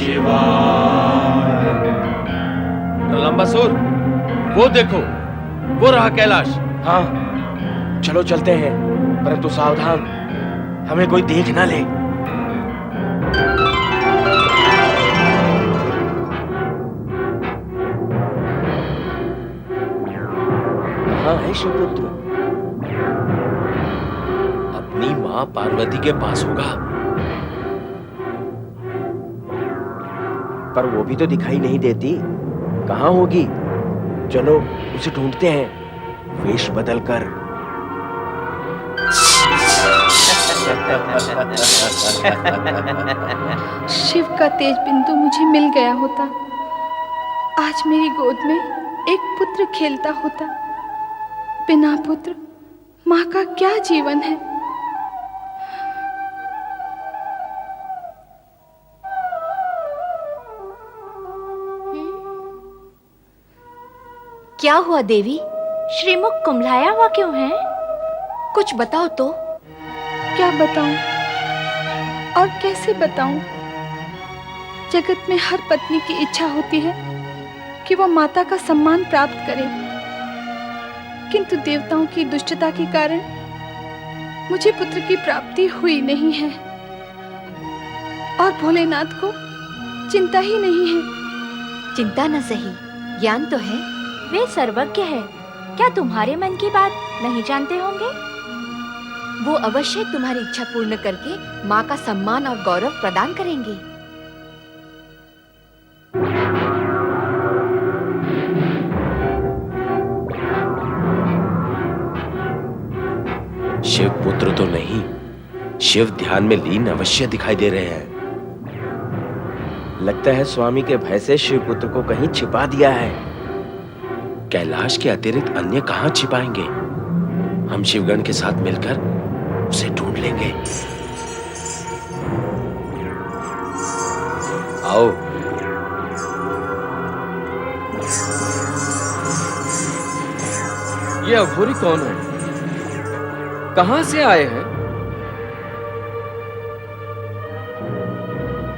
शिवाय। प्रलंबासुर, वो देखो, वो रहा कैलाश। हाँ, चलो चलते हैं, परंतु सावधान, हमें कोई देख ना ले। कहाँ है शिवपुत्र? अपनी माँ पार्वती के पास होगा, पर वो भी तो दिखाई नहीं देती। कहाँ होगी? चलो उसे ढूंढते हैं, वेश बदलकर। शिव का तेज बिंदु मुझे मिल गया होता, आज मेरी गोद में एक पुत्र खेलता होता। बिना पुत्र माँ का क्या जीवन है। क्या हुआ देवी? श्रीमुख कुम्हलाया हुआ क्यों है? कुछ बताओ तो। क्या बताऊं और कैसे बताऊं? जगत में हर पत्नी की इच्छा होती है कि वो माता का सम्मान प्राप्त करे, किंतु देवताओं की दुष्टता के कारण मुझे पुत्र की प्राप्ति हुई नहीं है, और भोलेनाथ को चिंता ही नहीं है। चिंता न सही, ज्ञान तो है। वे सर्वज्ञ है, क्या तुम्हारे मन की बात नहीं जानते होंगे? वो अवश्य तुम्हारी इच्छा पूर्ण करके माँ का सम्मान और गौरव प्रदान करेंगे। शिव पुत्र तो नहीं, शिव ध्यान में लीन अवश्य दिखाई दे रहे हैं। लगता है स्वामी के भय से शिव पुत्र को कहीं छिपा दिया है। कैलाश के अतिरिक्त अन्य कहां छिपाएंगे? हम शिवगण के साथ मिलकर उसे ढूंढ लेंगे। आओ। ये अघोरी कौन है? कहां से आए हैं?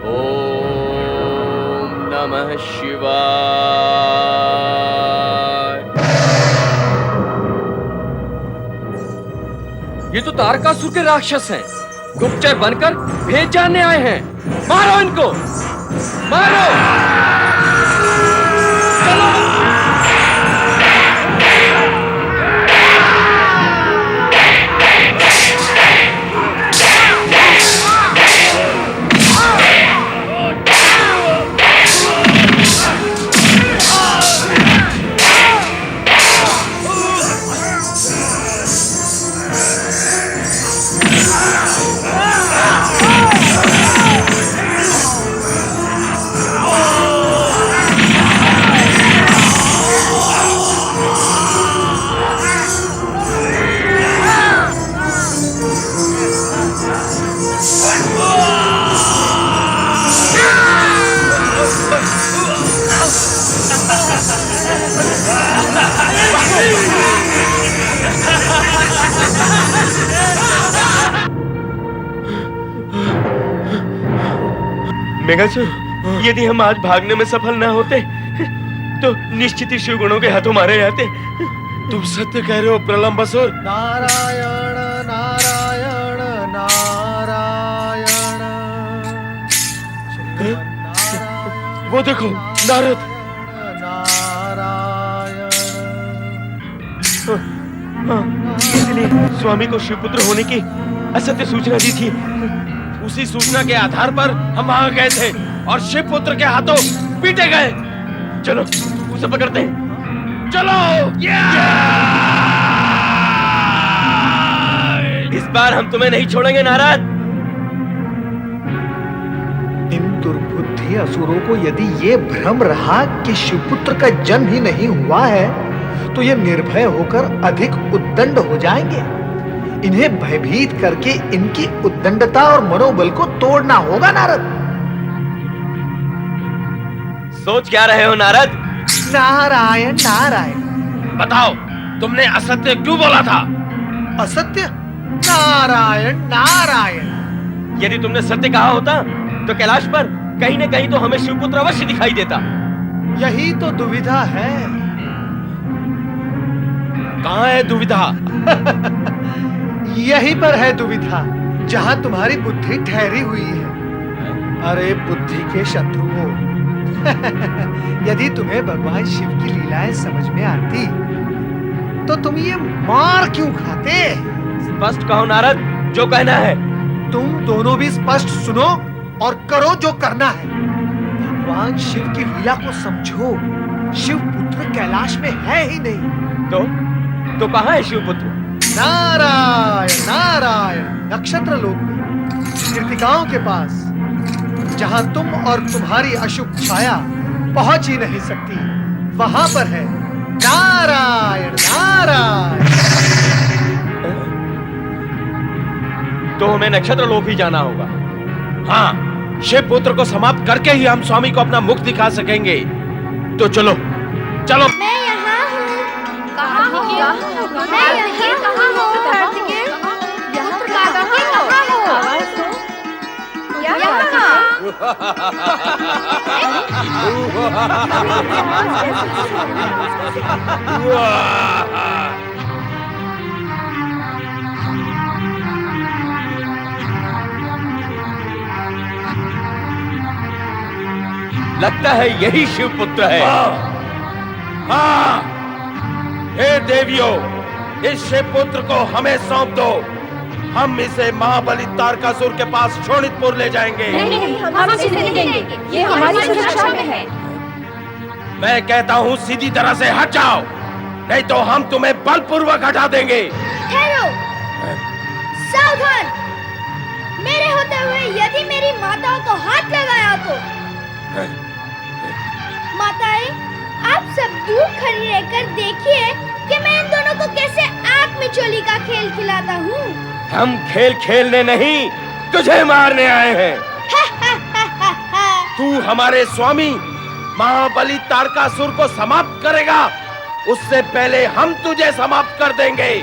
ओम नमः शिवाय। ये तो तारकासुर के राक्षस हैं, गुप्तचर बनकर भेद जानने आए हैं। मारो इनको, मारो। चलो। मेघासुर, यदि हम आज भागने में सफल न होते तो निश्चित ही शिवगुणों के हाथों मारे जाते। तुम सत्य कह रहे हो प्रलंबासुर। नारायण नारायण नारायण। वो देखो, नारद। इसलिए स्वामी को शिवपुत्र होने की असत्य सूचना दी थी। उसी सूचना के आधार पर हम वहां गए थे और शिवपुत्र के हाथों पीटे गए। चलो उसे पकड़ते हैं। चलो। इस बार हम तुम्हें नहीं छोड़ेंगे नारद। इन दुर्बुद्धि असुरों को यदि ये भ्रम रहा कि शिवपुत्र का जन्म ही नहीं हुआ है, तो ये निर्भय होकर अधिक उद्दंड हो जाएंगे। इन्हें भयभीत करके इनकी उद्दंडता और मनोबल को तोड़ना होगा नारद। सोच क्या रहे हो नारद? नारायण नारायण। बताओ, तुमने असत्य क्यों बोला था? असत्य? नारायण नारायण। यदि तुमने सत्य कहा होता तो कैलाश पर कहीं न कहीं तो हमें शिवपुत्र अवश्य दिखाई देता। यही तो दुविधा है। कहाँ है दुविधा? यहीं पर है दुविधा, जहां तुम्हारी बुद्धि ठहरी हुई है। अरे बुद्धि के शत्रुओं, यदि तुम्हें भगवान शिव की लीलाएं समझ में आती तो तुम ये मार क्यों खाते? स्पष्ट कहो नारद, जो कहना है। तुम दोनों भी स्पष्ट सुनो और करो जो करना है। भगवान शिव की लीला को समझो। शिव पुत्र कैलाश में है ही नहीं। तो कहाँ है शिवपुत्र? नारायण नारायण, नक्षत्र लोक में, कृतिकाओं के पास, जहां तुम और तुम्हारी अशुभ छाया पहुंच ही नहीं सकती, वहां पर है। नारायण नारायण। तो हमें नक्षत्र लोक ही जाना होगा। हाँ, शिव पुत्र को समाप्त करके ही हम स्वामी को अपना मुख दिखा सकेंगे। तो चलो चलो। मैं यहाँ हूँ। कहाँ हो? मैं यहाँ कहाँ हो? कार्तिकेय, यहाँ लगता है यही शिवपुत्र है। हाँ, हे देवियों, इस शिवपुत्र को हमें सौंप दो। हम इसे महाबली तारकासुर के पास शोणितपुर ले जाएंगे। नहीं, हम इसे नहीं देंगे। ये हमारी सुरक्षा में है। मैं कहता हूँ सीधी तरह से हट जाओ, नहीं तो हम तुम्हें बलपूर्वक हटा देंगे। ठहरो, सावधान। मेरे होते हुए यदि मेरी माताओं को हाथ लगाया तो माताएं, आप सब दूर खड़ी रहकर देखिए कि मैं इन दोनों को कैसे आग में चोली का खेल खिलाता हूँ। हम खेल खेलने नहीं, तुझे मारने आए हैं। तू हमारे स्वामी महाबली तारकासुर को समाप्त करेगा, उससे पहले हम तुझे समाप्त कर देंगे।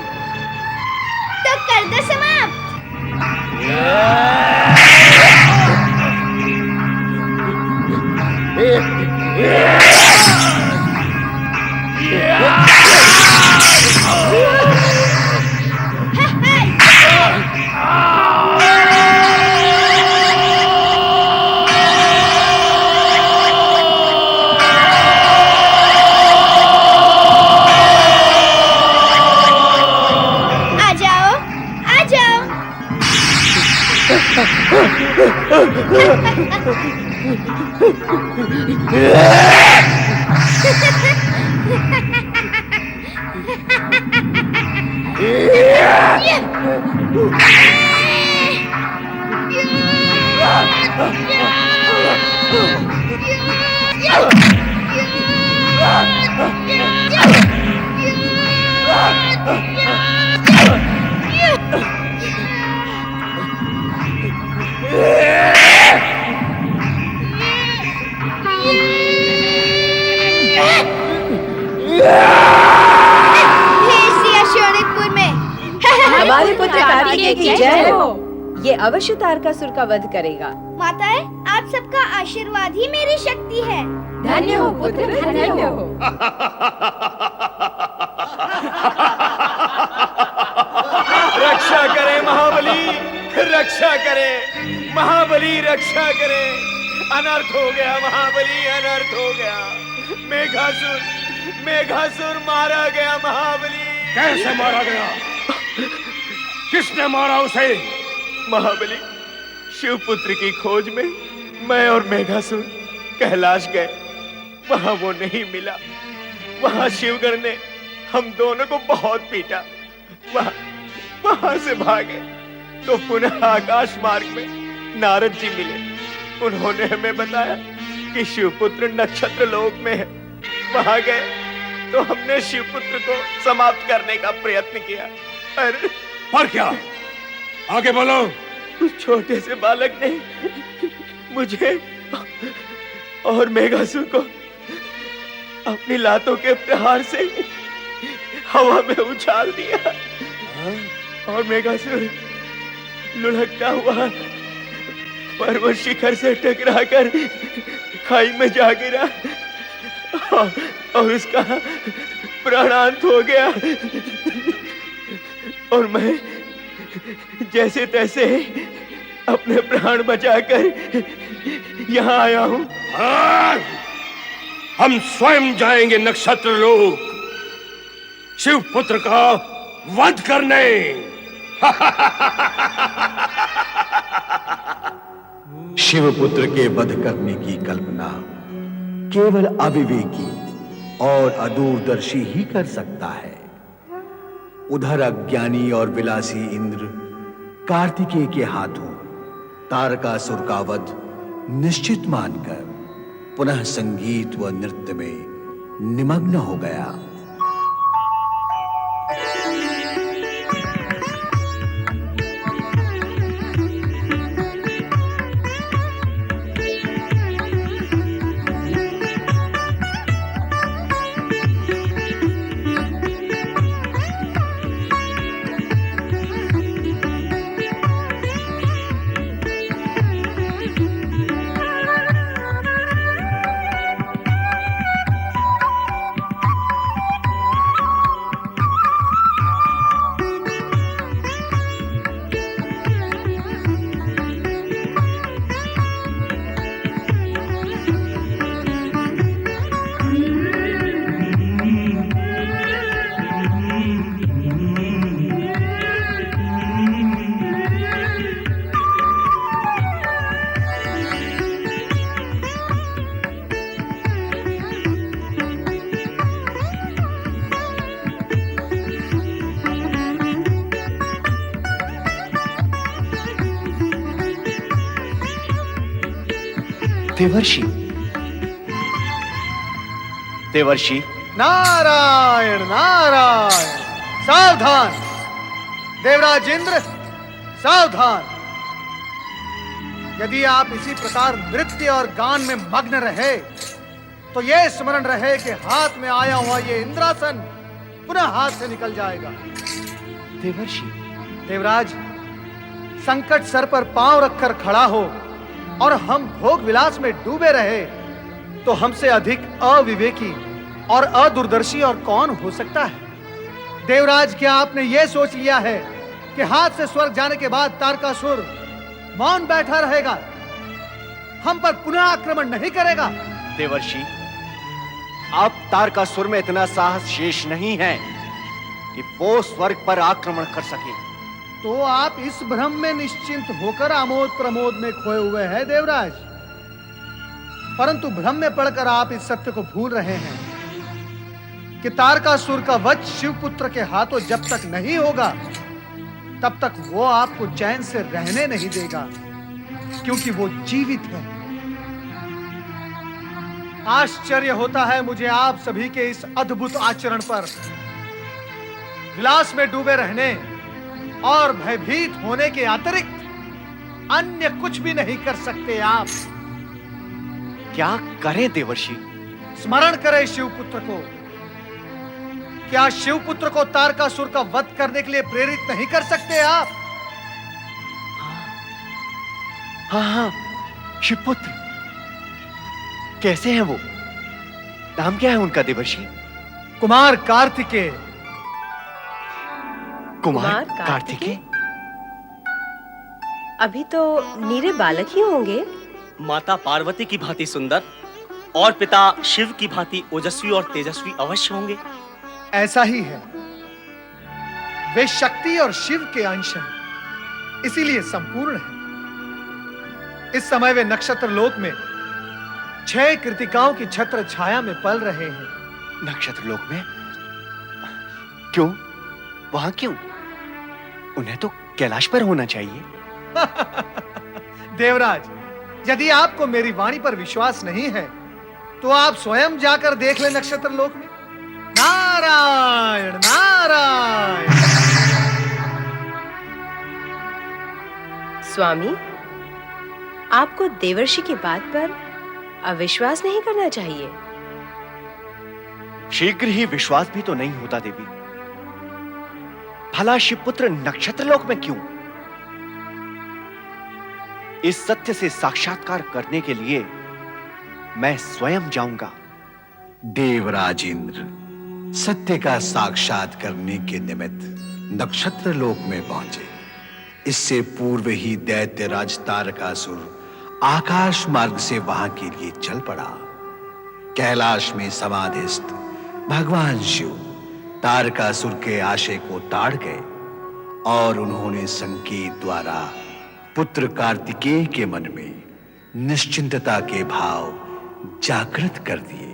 तो कर दे समाप्त। आ जाओ, आ जाओ। हमारे पुत्र कार्तिकेय की जय हो। ये अवश्य तारकासुर का वध करेगा। माताएं, आप सबका आशीर्वाद ही मेरी शक्ति है। धन्य हो पुत्र, धन्य हो। रक्षा करे महाबली, रक्षा करे महाबली, रक्षा करे। अनर्थ हो गया महाबली, अनर्थ हो गया। मेघासुर मारा गया महाबली। कैसे मारा गया? किसने मारा उसे? महाबली, शिवपुत्र की खोज में मैं और मेघासुर कैलाश गए, वहां वो नहीं मिला। वहां शिवगण ने हम दोनों को बहुत पीटा। वहां से भागे तो पुनः आकाश मार्ग में नारद जी मिले। उन्होंने हमें बताया कि शिवपुत्र नक्षत्र लोक में है। वहां गए तो हमने शिवपुत्र को समाप्त करने का प्रयत्न किया। अरे पर क्या? आगे बोलो। उस छोटे से बालक ने मुझे और मेघासुर को अपनी लातों के प्रहार से हवा में उछाल दिया और मेघासुर लुढ़कता हुआ पर्वत शिखर से टकराकर खाई में जा गिरा और उसका प्राणांत हो गया। और मैं जैसे तैसे अपने प्राण बचाकर यहाँ आया हूँ। हाँ, हम स्वयं जाएंगे नक्षत्र लोक शिवपुत्र का वध करने। शिवपुत्र के वध करने की कल्पना केवल अविवेकी और अदूरदर्शी ही कर सकता है। उधर अज्ञानी और विलासी इंद्र कार्तिकेय के हाथों तारकासुर का वध निश्चित मानकर पुनः संगीत व नृत्य में निमग्न हो गया। देवर्षि, देवर्षि, नारायण नारायण। सावधान देवराज इंद्र, सावधान। यदि आप इसी प्रकार नृत्य और गान में मग्न रहे तो यह स्मरण रहे कि हाथ में आया हुआ ये इंद्रासन पुनः हाथ से निकल जाएगा। देवर्षि, देवराज, संकट सर पर पांव रखकर खड़ा हो और हम भोग विलास में डूबे रहे तो हमसे अधिक अविवेकी और अदूरदर्शी और कौन हो सकता है? देवराज, क्या आपने यह सोच लिया है कि हाथ से स्वर्ग जाने के बाद तारकासुर मौन बैठा रहेगा, हम पर पुनः आक्रमण नहीं करेगा? देवर्षि, अब तारकासुर में इतना साहस शेष नहीं है कि वो स्वर्ग पर आक्रमण कर सके। तो आप इस भ्रम में निश्चिंत होकर आमोद प्रमोद में खोए हुए हैं देवराज। परंतु भ्रम में पड़कर आप इस सत्य को भूल रहे हैं कि तारकासुर का वध शिवपुत्र के हाथों जब तक नहीं होगा तब तक वो आपको चैन से रहने नहीं देगा, क्योंकि वो जीवित है। आश्चर्य होता है मुझे आप सभी के इस अद्भुत आचरण पर। विलास में डूबे रहने और भयभीत होने के अतिरिक्त अन्य कुछ भी नहीं कर सकते आप। क्या करें देवर्षि? स्मरण करें शिवपुत्र को। क्या शिवपुत्र को तारकासुर का वध करने के लिए प्रेरित नहीं कर सकते आप? हाँ हाँ, शिवपुत्र। कैसे हैं वो? नाम क्या है उनका देवर्षि? कुमार कार्तिकेय। कुमार कार्तिकेय? अभी तो नीरे बालक ही होंगे। माता पार्वती की भांति सुंदर और पिता शिव की भांति ओजस्वी और तेजस्वी अवश्य होंगे। ऐसा ही है। वे शक्ति और शिव के अंश हैं, इसीलिए संपूर्ण हैं। इस समय वे नक्षत्र लोक में 6 कृतिकाओं की छत्र छाया में पल रहे हैं। नक्षत्र लोक में? क्यों? वहां क्यों? उन्हें तो कैलाश पर होना चाहिए। देवराज, यदि आपको मेरी वाणी पर विश्वास नहीं है तो आप स्वयं जाकर देख लें नक्षत्र लोक में। नारायण नारायण। स्वामी, आपको देवर्षि की बात पर अविश्वास नहीं करना चाहिए। शीघ्र ही विश्वास भी तो नहीं होता देवी। भला शिवपुत्र नक्षत्र लोक में क्यों? इस सत्य से साक्षात्कार करने के लिए मैं स्वयं जाऊंगा। देवराज इंद्र सत्य का साक्षात करने के निमित्त नक्षत्र लोक में पहुंचे। इससे पूर्व ही दैत्यराज तारकासुर आकाश मार्ग से वहां के लिए चल पड़ा। कैलाश में समाधिस्थ भगवान शिव तारकासुर के आशय को ताड़ गए और उन्होंने संकेत द्वारा पुत्र कार्तिकेय के मन में निश्चिंतता के भाव जागृत कर दिए।